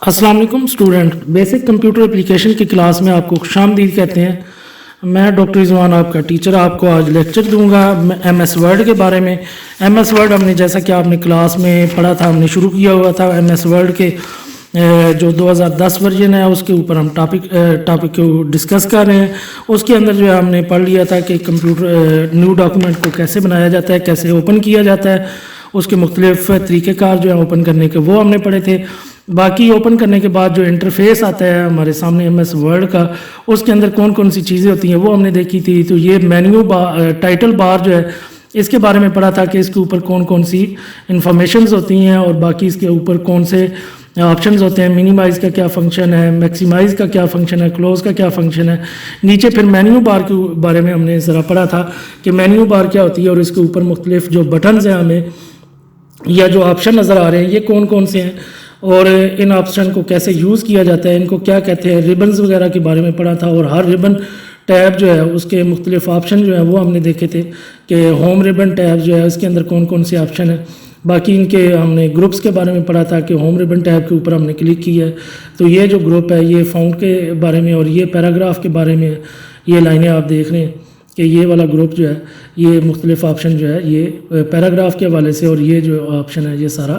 अस्सलाम वालेकुम student. Basic computer application की क्लास में आपको खुशामदीद कहते हैं। मैं डॉक्टर रिजवान आपका टीचर आपको आज लेक्चर दूंगा एमएस वर्ड के बारे में। एमएस वर्ड हमने जैसा कि आपने क्लास में पढ़ा था, हमने शुरू किया हुआ था एमएस वर्ड के जो 2010 वर्जन है उसके ऊपर हम टॉपिक को डिस्कस कर रहे हैं। उसके अंदर जो है हमने पढ़ लिया था कि कंप्यूटर न्यू डॉक्यूमेंट को कैसे बनाया जाता है, कैसे ओपन किया जाता है, उसके मुख्तलिफ तरीक़ेकार जो है ओपन करने के वो हमने पढ़े थे। बाकी ओपन करने के बाद जो इंटरफेस आता है हमारे सामने एमएस वर्ड का, उसके अंदर कौन कौन सी चीज़ें होती हैं वो हमने देखी थी। तो ये मेन्यू बार, टाइटल बार जो है इसके बारे में पढ़ा था कि इसके ऊपर कौन कौन सी इंफॉर्मेशंस होती हैं और बाकी इसके ऊपर कौन से ऑप्शंस होते हैं। मिनिमाइज़ का क्या फंक्शन है, मैक्सिमाइज़ का क्या फंक्शन है, क्लोज का क्या फंक्शन है। नीचे फिर मेन्यू बार के बारे में हमने ज़रा पढ़ा था कि मेन्यू बार क्या होती है और इसके ऊपर मुख्तलिफ जो बटन्स हैं हमें या जो ऑप्शन नज़र आ रहे हैं ये कौन कौन से हैं और इन ऑप्शन को कैसे यूज़ किया जाता है, इनको क्या कहते हैं। रिबन्स वगैरह के बारे में पढ़ा था और हर रिबन टैब जो है उसके मुख्तलिफ ऑप्शन जो है वो हमने देखे थे कि होम रिबन टैब जो है उसके अंदर कौन कौन से ऑप्शन है। बाकी इनके हमने ग्रुप्स के बारे में पढ़ा था कि होम रिबन टैब के ऊपर हमने क्लिक किया है तो ये जो ग्रुप है ये फाउंड के बारे में और ये पैराग्राफ के बारे में ये लाइनें आप देख रहे हैं कि ये वाला ग्रुप जो है ये मुख्तलिफ ऑप्शन जो है ये पैराग्राफ के हवाले से और ये जो ऑप्शन है ये सारा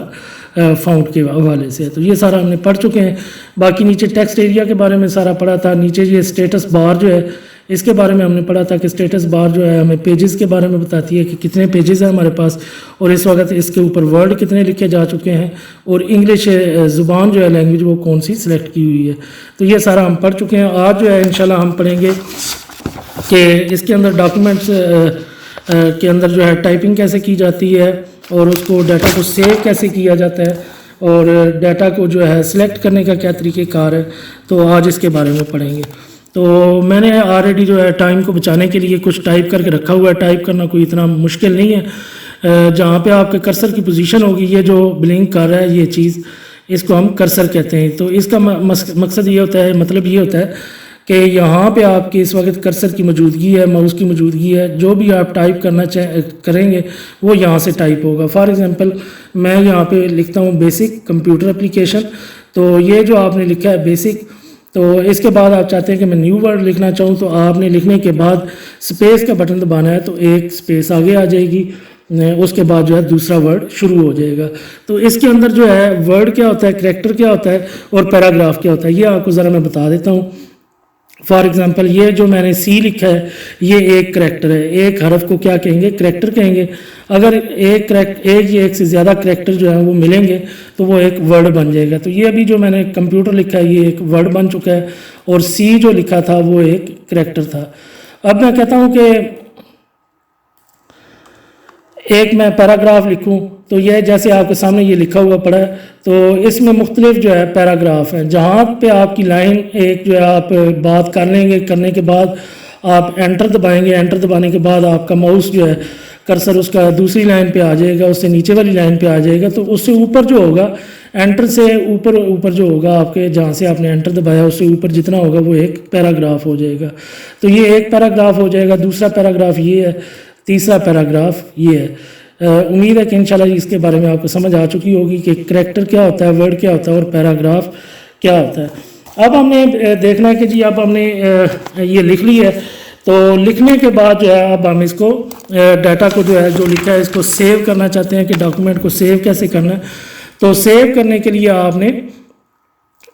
फाउंड के हवाले से है। तो ये सारा हमने पढ़ चुके हैं। बाकी नीचे टेक्स्ट एरिया के बारे में सारा पढ़ा था। नीचे ये स्टेटस बार जो है इसके बारे में हमने पढ़ा था कि स्टेटस बार जो है हमें पेजेस के बारे में बताती है कि कितने पेजेस हैं हमारे पास और इस वक्त इसके ऊपर वर्ड कितने लिखे जा चुके हैं और इंग्लिश ज़ुबान जो है लैंग्वेज वो कौन सी सिलेक्ट की हुई है। तो ये सारा हम पढ़ चुके हैं। आज जो है इंशाल्लाह हम पढ़ेंगे कि इसके अंदर डॉक्यूमेंट्स के अंदर जो है टाइपिंग कैसे की जाती है और उसको डाटा को सेव कैसे किया जाता है और डाटा को जो है सिलेक्ट करने का क्या तरीक़ेकार है। तो आज इसके बारे में पढ़ेंगे। तो मैंने ऑलरेडी जो है टाइम को बचाने के लिए कुछ टाइप करके रखा हुआ है। टाइप करना कोई इतना मुश्किल नहीं है। जहाँ पे आपके कर्सर की पोजीशन होगी ये जो ब्लिंक कर रहा है ये चीज़ इसको हम कर्सर कहते हैं। तो इसका मकसद ये होता है, मतलब ये होता है कि यहाँ पे आपकी इस वक्त कर्सर की मौजूदगी है, माउस की मौजूदगी है, जो भी आप टाइप करना करेंगे वो यहाँ से टाइप होगा। फॉर एग्ज़ाम्पल मैं यहाँ पे लिखता हूँ बेसिक कंप्यूटर एप्लीकेशन। तो ये जो आपने लिखा है बेसिक, तो इसके बाद आप चाहते हैं कि मैं न्यू वर्ड लिखना चाहूँ तो आपने लिखने के बाद स्पेस का बटन दबाना है तो एक स्पेस आगे आ जाएगी, उसके बाद जो है दूसरा वर्ड शुरू हो जाएगा। तो इसके अंदर जो है वर्ड क्या होता है, करैक्टर क्या होता है और पैराग्राफ क्या होता है ये आपको ज़रा मैं बता देता हूँ। फॉर एग्ज़ाम्पल ये जो मैंने सी लिखा है ये एक करैक्टर है। एक हरफ को क्या कहेंगे, करैक्टर कहेंगे। अगर एक से ज़्यादा करैक्टर जो है वो मिलेंगे तो वो एक वर्ड बन जाएगा। तो ये अभी जो मैंने कंप्यूटर लिखा है ये एक वर्ड बन चुका है और सी जो लिखा था वो एक करैक्टर था। अब मैं कहता हूँ कि एक मैं पैराग्राफ लिखूं तो यह जैसे आपके सामने ये लिखा हुआ पड़ा है तो इसमें मुख्तलिफ जो है पैराग्राफ हैं। जहाँ पे आपकी लाइन एक जो है आप बात कर लेंगे, करने के बाद आप एंटर दबाएंगे। एंटर दबाने के बाद आपका माउस जो है कर्सर उसका दूसरी लाइन पे आ जाएगा, उससे नीचे वाली लाइन पे आ जाएगा। तो उससे ऊपर जो होगा एंटर से ऊपर जो होगा आपके जहाँ से आपने एंटर दबाया उससे ऊपर जितना होगा वो एक पैराग्राफ हो जाएगा। तो ये एक पैराग्राफ हो जाएगा। दूसरा पैराग्राफ ये है, तीसरा पैराग्राफ ये है। उम्मीद है कि इंशाल्लाह इसके बारे में आपको समझ आ चुकी होगी कि करैक्टर क्या होता है, वर्ड क्या होता है और पैराग्राफ क्या होता है। अब हमने देखना है कि जी अब हमने ये लिख ली है तो लिखने के बाद जो है अब हम इसको डाटा को जो है जो लिखा है इसको सेव करना चाहते हैं कि डॉक्यूमेंट को सेव कैसे करना है। तो सेव करने के लिए आपने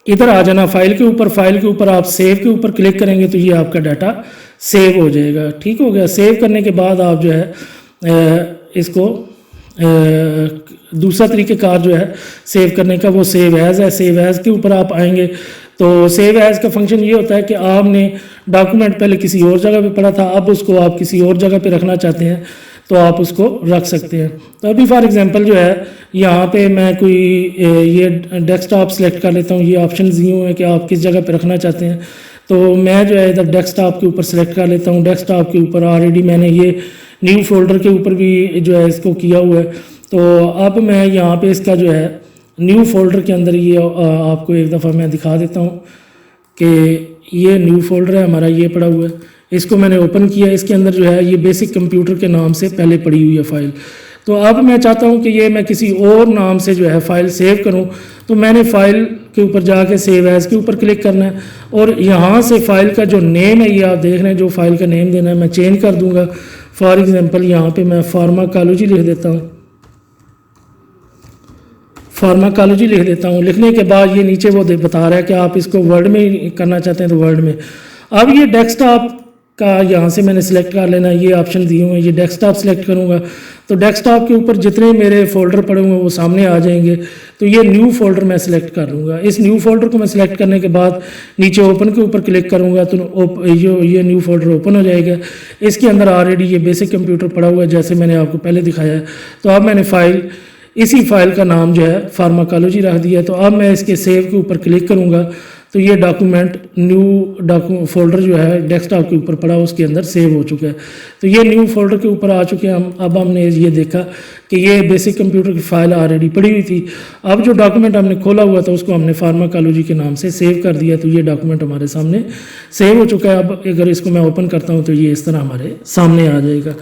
इधर आ जाना फाइल के ऊपर। फाइल के ऊपर आप सेव के ऊपर क्लिक करेंगे तो ये आपका डाटा सेव हो जाएगा। ठीक हो गया। सेव करने के बाद आप जो है इसको दूसरा तरीक़ेकार जो है सेव करने का वो सेव एज़ है। सेव एज़ के ऊपर आप आएंगे तो सेव एज़ का फंक्शन ये होता है कि आपने डॉक्यूमेंट पहले किसी और जगह पे पढ़ा था, अब उसको आप किसी और जगह पे रखना चाहते हैं तो आप उसको रख सकते हैं। तो अभी फॉर एग्जांपल जो है यहाँ पे मैं कोई ये डेस्कटॉप सेलेक्ट कर लेता हूँ। ये ऑप्शन यूँ है कि आप किस जगह पे रखना चाहते हैं। तो मैं जो है इधर डेस्कटॉप के ऊपर सेलेक्ट कर लेता हूँ। डेस्कटॉप के ऊपर ऑलरेडी मैंने ये न्यू फोल्डर के ऊपर भी जो है इसको किया हुआ है। तो अब मैं यहाँ पे इसका जो है न्यू फोल्डर के अंदर ये आपको एक दफ़ा मैं दिखा देता हूँ कि ये न्यू फोल्डर है हमारा, ये पड़ा हुआ है। इसको मैंने ओपन किया। इसके अंदर जो है ये बेसिक कंप्यूटर के नाम से पहले पड़ी हुई है फाइल। तो अब मैं चाहता हूँ कि ये मैं किसी और नाम से जो है फ़ाइल सेव करूँ, तो मैंने फ़ाइल के ऊपर जाके सेव एज़ के ऊपर क्लिक करना है और यहाँ से फ़ाइल का जो नेम है ये आप देख रहे हैं, जो फ़ाइल का नेम देना है मैं चेंज कर दूँगा। फॉर एग्ज़ाम्पल यहाँ पे मैं फार्माकोलॉजी लिख देता हूँ, फार्माकोलॉजी लिख देता हूँ। लिखने के बाद ये नीचे वो बता रहा है कि आप इसको वर्ड में ही करना चाहते हैं तो वर्ड में। अब ये डेस्कटॉप का यहाँ से मैंने सिलेक्ट कर लेना, ये ऑप्शन दिए हुए हैं, ये डेस्कटॉप सिलेक्ट करूँगा तो डेस्कटॉप के ऊपर जितने मेरे फ़ोल्डर पड़े हुए हैं वो सामने आ जाएंगे। तो ये न्यू फ़ोल्डर मैं सिलेक्ट कर लूँगा। इस न्यू फ़ोल्डर को मैं सिलेक्ट करने के बाद नीचे ओपन के ऊपर क्लिक करूँगा तो ये न्यू फ़ोल्डर ओपन हो जाएगा। इसके अंदर ऑलरेडी ये बेसिक कंप्यूटर पड़ा हुआ है जैसे मैंने आपको पहले दिखाया है। तो अब मैंने फ़ाइल, इसी फाइल का नाम जो है फार्माकोलॉजी रख दिया है। तो अब मैं इसके सेव के ऊपर क्लिक करूँगा तो ये डॉक्यूमेंट न्यू फोल्डर जो है डेस्कटॉप के ऊपर पड़ा उसके अंदर सेव हो चुका है। तो ये न्यू फोल्डर के ऊपर आ चुके हैं हम। अब हमने ये देखा कि ये बेसिक कंप्यूटर की फ़ाइल ऑलरेडी पड़ी हुई थी। अब जो डॉक्यूमेंट हमने खोला हुआ था उसको हमने फार्माकोलॉजी के नाम से सेव कर दिया, तो ये डॉक्यूमेंट हमारे सामने सेव हो चुका है। अब अगर इसको मैं ओपन करता हूँ तो ये इस तरह हमारे सामने आ जाएगा।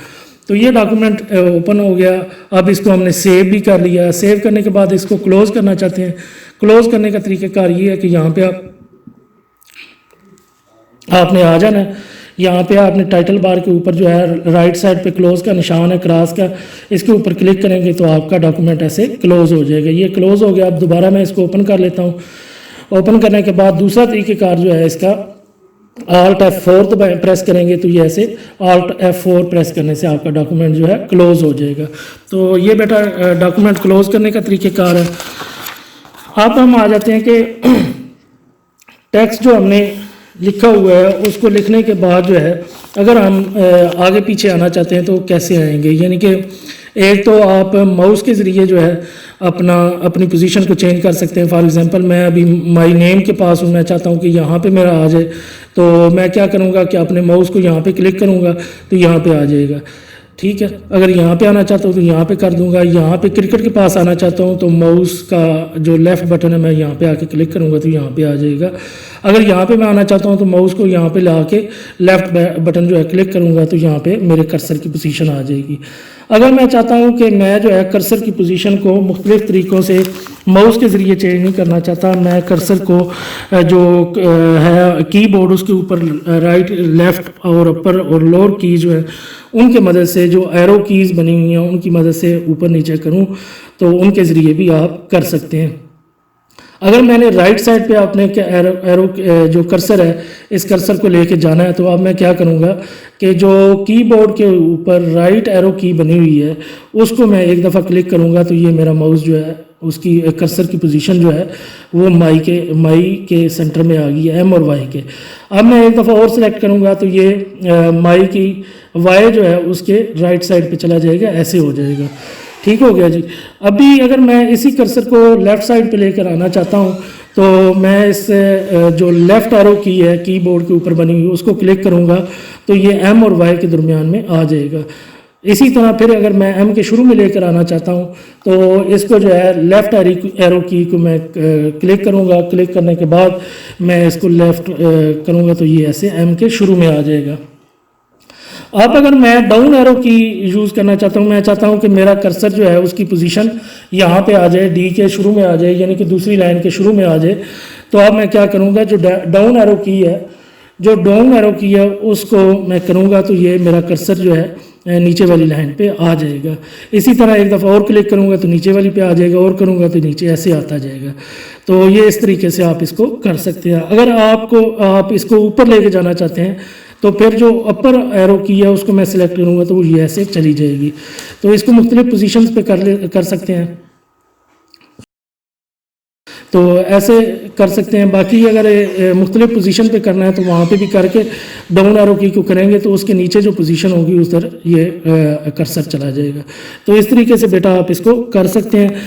तो ये डॉक्यूमेंट ओपन हो गया। अब इसको हमने सेव भी कर लिया। सेव करने के बाद इसको क्लोज़ करना चाहते हैं। क्लोज़ करने का तरीक़ाकार ये है कि यहाँ पे आपने आ जाना है। यहाँ पे आपने टाइटल बार के ऊपर जो है राइट साइड पे क्लोज़ का निशान है क्रॉस का, इसके ऊपर क्लिक करेंगे तो आपका डॉक्यूमेंट ऐसे क्लोज़ हो जाएगा। ये क्लोज़ हो गया। अब दोबारा मैं इसको ओपन कर लेता हूँ। ओपन करने के बाद दूसरा तरीक़ेकार जो है इसका Alt F4 प्रेस करेंगे तो ये ऐसे Alt F4 प्रेस करने से आपका डॉक्यूमेंट जो है क्लोज़ हो जाएगा। तो ये बेटा डॉक्यूमेंट क्लोज़ करने का तरीक़ेकार है। अब हम आ जाते हैं कि टेक्स्ट जो हमने लिखा हुआ है उसको लिखने के बाद जो है अगर हम आगे पीछे आना चाहते हैं तो कैसे आएंगे। यानी कि एक तो आप माउस के ज़रिए जो है अपनी पोजीशन को चेंज कर सकते हैं। फॉर एग्जांपल मैं अभी माय नेम के पास हूँ, मैं चाहता हूँ कि यहाँ पे मेरा आ जाए, तो मैं क्या करूँगा कि अपने माउस को यहाँ पे क्लिक करूँगा तो यहाँ पे आ जाएगा। ठीक है, अगर यहाँ पे आना चाहता हूँ तो यहाँ पे कर दूंगा। यहाँ पे क्रिकेट के पास आना चाहता हूँ तो माउस का जो लेफ़्ट बटन है मैं यहाँ पे आके क्लिक करूँगा तो यहाँ पे आ जाएगा। अगर यहाँ पे मैं आना चाहता हूँ तो माउस को यहाँ पे ला के लेफ़्ट बटन जो है क्लिक करूँगा तो यहाँ पे मेरे कर्सर की पोजीशन आ जाएगी। अगर मैं चाहता हूँ कि मैं जो है कर्सर की पोजीशन को मुख्तलिफ़ तरीक़ों से माउस के ज़रिए चेंज नहीं करना चाहता, मैं कर्सर को जो है कीबोर्ड उसके ऊपर राइट लेफ़्ट और अपर और लोअर की जो है उनके मदद से, जो एरो कीज़ बनी हुई हैं उनकी मदद से ऊपर नीचे करूं तो उनके ज़रिए भी आप कर सकते हैं। अगर मैंने राइट साइड पे आपने एरो जो कर्सर है इस कर्सर को लेके जाना है तो अब मैं क्या करूँगा कि जो कीबोर्ड के ऊपर राइट एरो की बनी हुई है उसको मैं एक दफ़ा क्लिक करूँगा तो ये मेरा माउस जो है उसकी कर्सर की पोजीशन जो है वो माई के सेंटर में आ गई है, एम और वाई के। अब मैं एक दफ़ा और सेलेक्ट करूँगा तो ये माई की वाई जो है उसके राइट साइड पे चला जाएगा, ऐसे हो जाएगा। ठीक हो गया जी। अभी अगर मैं इसी कर्सर को लेफ़्ट साइड पे लेकर आना चाहता हूँ तो मैं इस जो लेफ़्ट एरो की है कीबोर्ड के ऊपर बनी हुई उसको क्लिक करूँगा तो ये एम और वाई के दरमियान में आ जाएगा। इसी तरह फिर अगर मैं एम के शुरू में लेकर आना चाहता हूँ तो इसको जो है लेफ़्ट एरो की को मैं क्लिक करूँगा। क्लिक करने के बाद मैं इसको लेफ़्ट करूँगा तो ये ऐसे एम के शुरू में आ जाएगा। अब अगर मैं डाउन एरो की यूज़ करना चाहता हूँ, मैं चाहता हूँ कि मेरा कर्सर जो है उसकी पोजीशन यहाँ पे आ जाए, डी के शुरू में आ जाए, यानी कि दूसरी लाइन के शुरू में आ जाए। तो अब मैं क्या करूँगा, जो डाउन एरो की है उसको मैं करूँगा तो ये मेरा कर्सर जो है नीचे वाली लाइन पे आ जाएगा। इसी तरह एक दफ़ा और क्लिक करूँगा तो नीचे वाली पे आ जाएगा, और करूँगा तो नीचे ऐसे आता जाएगा। तो ये इस तरीके से आप इसको कर सकते हैं। अगर आप इसको ऊपर लेके जाना चाहते हैं तो फिर जो अपर एरो की है उसको मैं सिलेक्ट करूँगा तो वो ये ऐसे चली जाएगी। तो इसको मुख्तलिफ पोजीशंस पे कर सकते हैं, तो ऐसे कर सकते हैं। बाकी अगर मुख्तलिफ पोजीशन पे करना है तो वहाँ पे भी करके डाउन एरो की को करेंगे तो उसके नीचे जो पोजीशन होगी उस तरह ये कर्सर चला जाएगा। तो इस तरीके से बेटा आप इसको कर सकते हैं।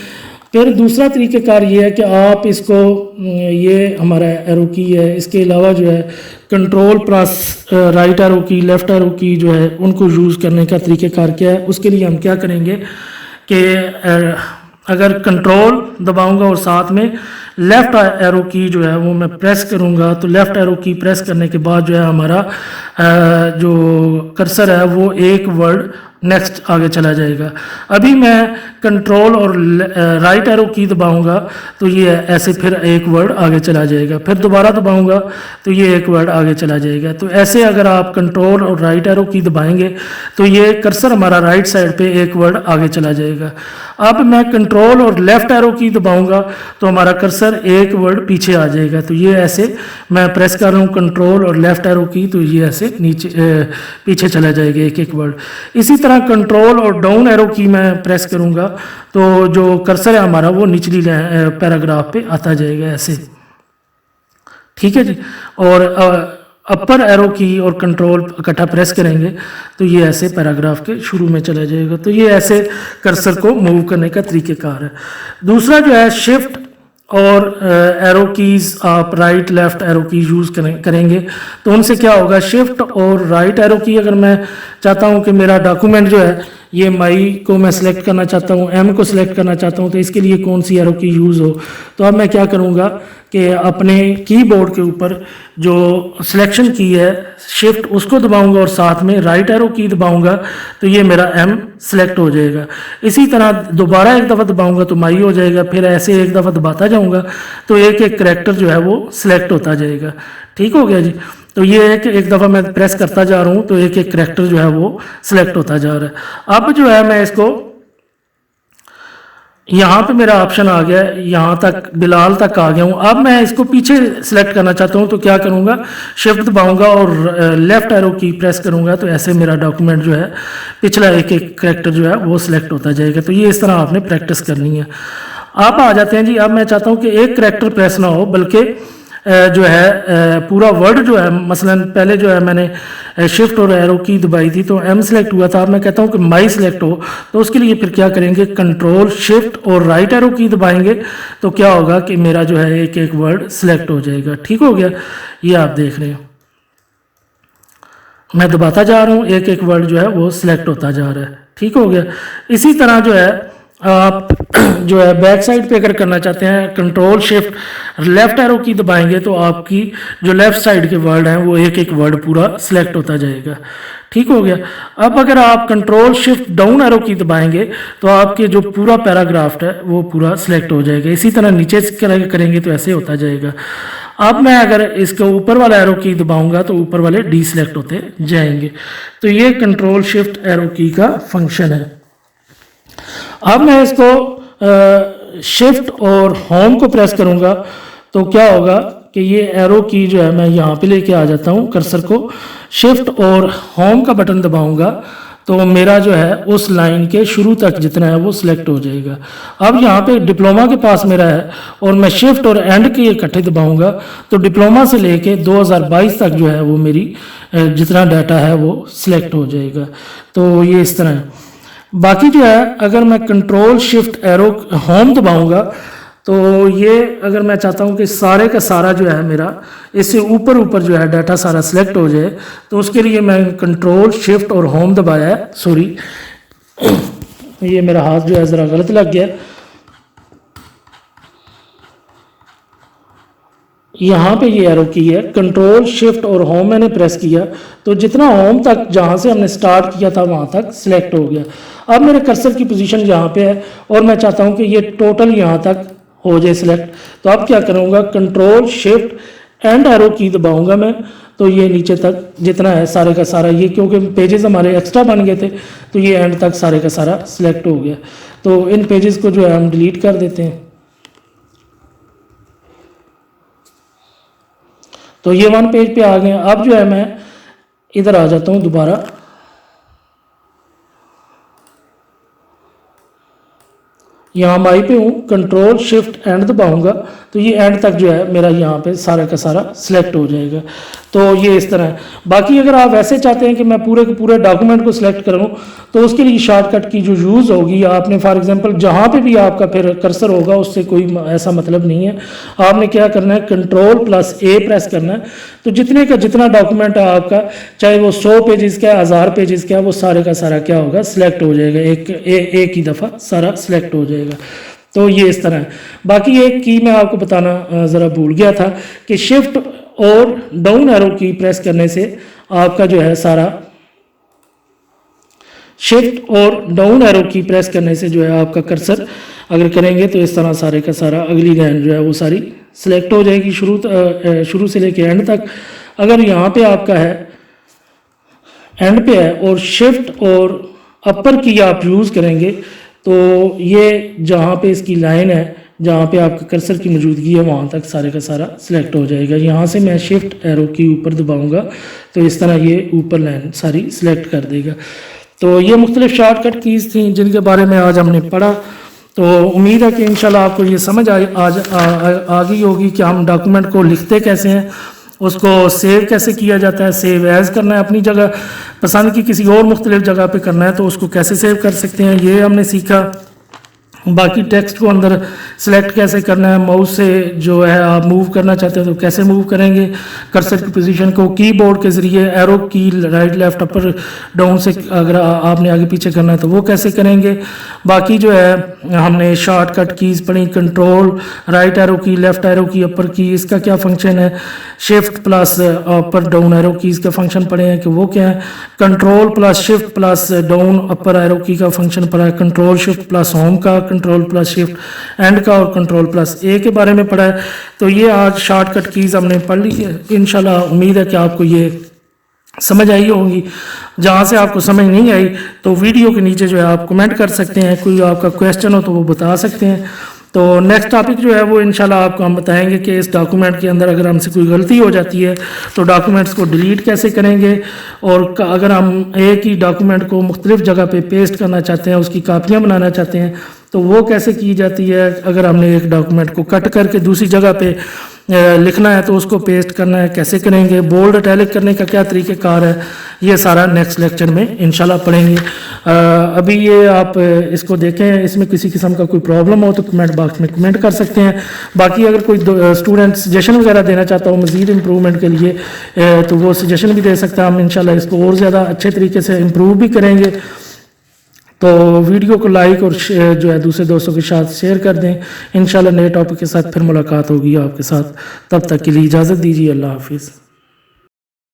फिर दूसरा तरीक़ेकार ये है कि आप इसको, ये हमारा एरो की है, इसके अलावा जो है कंट्रोल प्लस राइट एरो की, लेफ़्ट एरो की जो है उनको यूज़ करने का तरीक़ेकार क्या है। उसके लिए हम क्या करेंगे कि अगर कंट्रोल दबाऊंगा और साथ में लेफ़्ट एरो की जो है वो मैं प्रेस करूंगा, तो लेफ़्ट एरो की प्रेस करने के बाद जो है हमारा जो कर्सर है वो एक वर्ड नेक्स्ट आगे चला जाएगा। अभी मैं कंट्रोल और राइट एरो की दबाऊंगा तो ये ऐसे फिर एक वर्ड आगे चला जाएगा, फिर दोबारा दबाऊंगा तो ये एक वर्ड आगे चला जाएगा। तो ऐसे अगर आप कंट्रोल और राइट एरो की दबाएंगे तो ये कर्सर हमारा राइट साइड पे एक वर्ड आगे चला जाएगा। अब मैं कंट्रोल और लेफ़्ट एरो की दबाऊंगा तो हमारा कर्सर एक वर्ड पीछे आ जाएगा। तो ये ऐसे मैं प्रेस कर रहा हूँ कंट्रोल और लेफ़्ट एरो की, तो ये ऐसे नीचे पीछे चला जाएगा एक एक वर्ड। इसी तरह कंट्रोल और डाउन एरो की मैं प्रेस करूँगा तो जो कर्सर है हमारा वो निचली पैराग्राफ पे आता जाएगा ऐसे, ठीक है जी। और अपर एरो की और कंट्रोल इकट्ठा प्रेस करेंगे तो ये ऐसे पैराग्राफ के शुरू में चला जाएगा। तो ये ऐसे कर्सर को मूव करने का तरीक़ेकार है। दूसरा जो है शिफ्ट और एरो कीज़ आप राइट लेफ़्ट एरो की यूज़ करेंगे तो उनसे क्या होगा, शिफ्ट और राइट एरो की अगर मैं चाहता हूँ कि मेरा डॉक्यूमेंट जो है ये माई को मैं सिलेक्ट करना चाहता हूँ, एम को सिलेक्ट करना चाहता हूँ, तो इसके लिए कौन सी एरो की यूज़ हो, तो अब मैं क्या करूँगा कि अपने कीबोर्ड के ऊपर जो सिलेक्शन की है शिफ्ट उसको दबाऊंगा और साथ में राइट एरो की दबाऊंगा तो ये मेरा एम सिलेक्ट हो जाएगा। इसी तरह दोबारा एक दफ़ा दबाऊंगा तो माई हो जाएगा, फिर ऐसे एक दफ़ा दबाता जाऊंगा तो एक एक करैक्टर जो है वो सिलेक्ट होता जाएगा। ठीक हो गया जी। तो ये एक दफ़ा मैं प्रेस करता जा रहा हूँ तो एक एक करैक्टर जो है वो सिलेक्ट होता जा रहा है। अब जो है मैं इसको यहाँ पे मेरा ऑप्शन आ गया, यहाँ तक बिलाल तक आ गया हूँ। अब मैं इसको पीछे सिलेक्ट करना चाहता हूँ तो क्या करूँगा, शिफ्ट दबाऊंगा और लेफ़्ट एरो की प्रेस करूँगा तो ऐसे मेरा डॉक्यूमेंट जो है पिछला एक एक करैक्टर जो है वो सिलेक्ट होता जाएगा। तो ये इस तरह आपने प्रैक्टिस करनी है। आप आ जाते हैं जी, अब मैं चाहता हूँ कि एक करैक्टर प्रेस ना हो बल्कि जो है पूरा वर्ड जो है, मसलन पहले जो है मैंने शिफ्ट और एरो की दबाई थी तो एम सेलेक्ट हुआ था। अब मैं कहता हूँ कि माई सेलेक्ट हो तो उसके लिए फिर क्या करेंगे, कंट्रोल शिफ्ट और राइट एरो की दबाएंगे तो क्या होगा कि मेरा जो है एक एक वर्ड सिलेक्ट हो जाएगा। ठीक हो गया, ये आप देख रहे हो मैं दबाता जा रहा हूँ, एक एक वर्ड जो है वो सिलेक्ट होता जा रहा है। ठीक हो गया। इसी तरह जो है आप जो है बैक साइड पे अगर करना चाहते हैं कंट्रोल शिफ्ट लेफ़्ट एरो की दबाएंगे तो आपकी जो लेफ़्ट साइड के वर्ड हैं वो एक एक वर्ड पूरा सिलेक्ट होता जाएगा। ठीक हो गया। अब अगर आप कंट्रोल शिफ्ट डाउन एरो की दबाएंगे तो आपके जो पूरा पैराग्राफ है वो पूरा सिलेक्ट हो जाएगा। इसी तरह नीचे से करेंगे तो ऐसे होता जाएगा। अब मैं अगर इसके ऊपर वाला एरो की दबाऊंगा तो ऊपर वाले डी सिलेक्ट होते जाएंगे। तो ये कंट्रोल शिफ्ट एरो की का फंक्शन है। अब मैं इसको शिफ्ट और होम को प्रेस करूंगा तो क्या होगा कि ये एरो की जो है मैं यहाँ पे लेके आ जाता हूँ कर्सर को, शिफ्ट और होम का बटन दबाऊंगा तो मेरा जो है उस लाइन के शुरू तक जितना है वो सिलेक्ट हो जाएगा। अब यहाँ पे डिप्लोमा के पास मेरा है और मैं शिफ्ट और एंड के इकट्ठे दबाऊंगा तो डिप्लोमा से लेके 2022 तक जो है वो मेरी जितना डाटा है वो सिलेक्ट हो जाएगा। तो ये इस तरह है। बाकी जो है अगर मैं कंट्रोल शिफ्ट एरो होम दबाऊंगा तो ये अगर मैं चाहता हूँ कि सारे का सारा जो है मेरा इससे ऊपर ऊपर जो है डाटा सारा सिलेक्ट हो जाए तो उसके लिए मैं कंट्रोल शिफ्ट और होम दबाया है। सॉरी ये मेरा हाथ जो है ज़रा गलत लग गया। यहाँ पे ये एरो की है, कंट्रोल शिफ्ट और होम मैंने प्रेस किया तो जितना होम तक जहाँ से हमने स्टार्ट किया था वहाँ तक सिलेक्ट हो गया। अब मेरे कर्सर की पोजीशन यहाँ पे है और मैं चाहता हूँ कि ये टोटल यहाँ तक हो जाए सिलेक्ट। तो अब क्या करूँगा, कंट्रोल शिफ्ट एंड एरो की दबाऊँगा मैं तो ये नीचे तक जितना है सारे का सारा, ये क्योंकि पेजेस हमारे एक्स्ट्रा बन गए थे तो ये एंड तक सारे का सारा सिलेक्ट हो गया। तो इन पेजेस को जो है हम डिलीट कर देते हैं। तो ये 1 पेज पे आ गए। अब जो है मैं इधर आ जाता हूँ दोबारा, यहाँ माई पे हूँ, कंट्रोल शिफ्ट एंड दबाऊंगा तो ये एंड तक जो है मेरा यहाँ पे सारा का सारा सिलेक्ट हो जाएगा। तो ये इस तरह है। बाकी अगर आप ऐसे चाहते हैं कि मैं पूरे के पूरे डॉक्यूमेंट को सिलेक्ट करूँ तो उसके लिए शॉर्टकट की जो यूज़ होगी, आपने फॉर एग्जांपल जहाँ पे भी आपका फिर कर्सर होगा उससे कोई ऐसा मतलब नहीं है। आपने क्या करना है, कंट्रोल प्लस ए प्रेस करना है तो जितने का जितना डॉक्यूमेंट है आपका, चाहे वो 100 पेजेस का है, 1000 पेजेस का है, वो सारे का सारा क्या होगा, सिलेक्ट हो जाएगा। एक ही दफ़ा सारा सिलेक्ट हो जाएगा। तो ये इस तरह है। बाकी एक की मैं आपको बताना ज़रा भूल गया था कि शिफ्ट और डाउन एरो की प्रेस करने से आपका जो है सारा, शिफ्ट और डाउन एरो की प्रेस करने से जो है आपका कर्सर अगर करेंगे तो इस तरह सारे का सारा अगली लाइन जो है वो सारी सिलेक्ट हो जाएगी शुरू से लेके एंड तक। अगर यहाँ पे आपका है एंड पे है और शिफ्ट और अपर की आप यूज़ करेंगे तो ये जहाँ पे इसकी लाइन है, जहाँ पे आपका कर्सर की मौजूदगी है, वहाँ तक सारे का सारा सिलेक्ट हो जाएगा। यहाँ से मैं शिफ्ट एरो की ऊपर दबाऊंगा तो इस तरह ये ऊपर लाइन सारी सिलेक्ट कर देगा। तो ये मुख्तलिफ शॉर्टकट कीज़ थी जिनके बारे में आज हमने पढ़ा। तो उम्मीद है कि इंशाल्लाह आपको ये समझ आ गई होगी कि हम डॉक्यूमेंट को लिखते कैसे हैं, उसको सेव कैसे किया जाता है, सेव एज़ करना है अपनी जगह, पसंद की किसी और मुख्तलिफ जगह पे करना है तो उसको कैसे सेव कर सकते हैं, ये हमने सीखा। बाकी टेक्स्ट को अंदर सेलेक्ट कैसे करना है, माउस से जो है आप मूव करना चाहते हैं तो कैसे मूव करेंगे, कर्सर की पोजीशन को कीबोर्ड के ज़रिए एरो की राइट लेफ्ट अपर डाउन से अगर आपने आगे पीछे करना है तो वो कैसे करेंगे। बाकी जो है हमने शॉर्टकट कीज़ पढ़ी, control right arrow key, left arrow key, upper key, इसका क्या फंक्शन है, shift plus upper down arrow keys का फंक्शन पढ़े हैं कि वो क्या है, control plus shift plus down upper arrow key का फंक्शन पढ़ा है, कंट्रोल शिफ्ट प्लस होम का, कंट्रोल प्लस शिफ्ट एंड का, और कंट्रोल प्लस ए के बारे में पढ़ा है। तो ये आज शॉर्टकट कीज़ हमने पढ़ ली है। इंशाल्लाह उम्मीद है कि आपको ये समझ आई होंगी। जहाँ से आपको समझ नहीं आई तो वीडियो के नीचे जो है आप कमेंट कर सकते हैं, कोई आपका क्वेश्चन हो तो वो बता सकते हैं। तो नेक्स्ट टॉपिक जो है वो इंशाल्लाह आपको हम बताएंगे कि इस डॉक्यूमेंट के अंदर अगर हमसे कोई गलती हो जाती है तो डॉक्यूमेंट्स को डिलीट कैसे करेंगे, और अगर हम एक ही डॉक्यूमेंट को मुख्तलिफ जगह पे पेस्ट करना चाहते हैं, उसकी कापियाँ बनाना चाहते हैं तो वो कैसे की जाती है। अगर हमने एक डॉक्यूमेंट को कट करके दूसरी जगह पे लिखना है तो उसको पेस्ट करना है कैसे करेंगे, बोल्ड इटैलिक करने का क्या तरीक़ेकार है, ये सारा नेक्स्ट लेक्चर में इंशाल्लाह पढ़ेंगे। अभी ये आप इसको देखें, इसमें किसी किस्म का कोई प्रॉब्लम हो तो कमेंट बॉक्स में कमेंट कर सकते हैं। बाकी अगर कोई स्टूडेंट सजेशन वगैरह देना चाहता हो मज़ीद इम्प्रूवमेंट के लिए तो वो सजेशन भी दे सकता है। हम इंशाल्लाह इसको और ज़्यादा अच्छे तरीके से इम्प्रूव भी करेंगे। तो वीडियो को लाइक और जो है दूसरे दोस्तों के साथ शेयर कर दें। इंशाल्लाह नए टॉपिक के साथ फिर मुलाकात होगी आपके साथ, तब तक के लिए इजाज़त दीजिए। अल्लाह हाफिज़।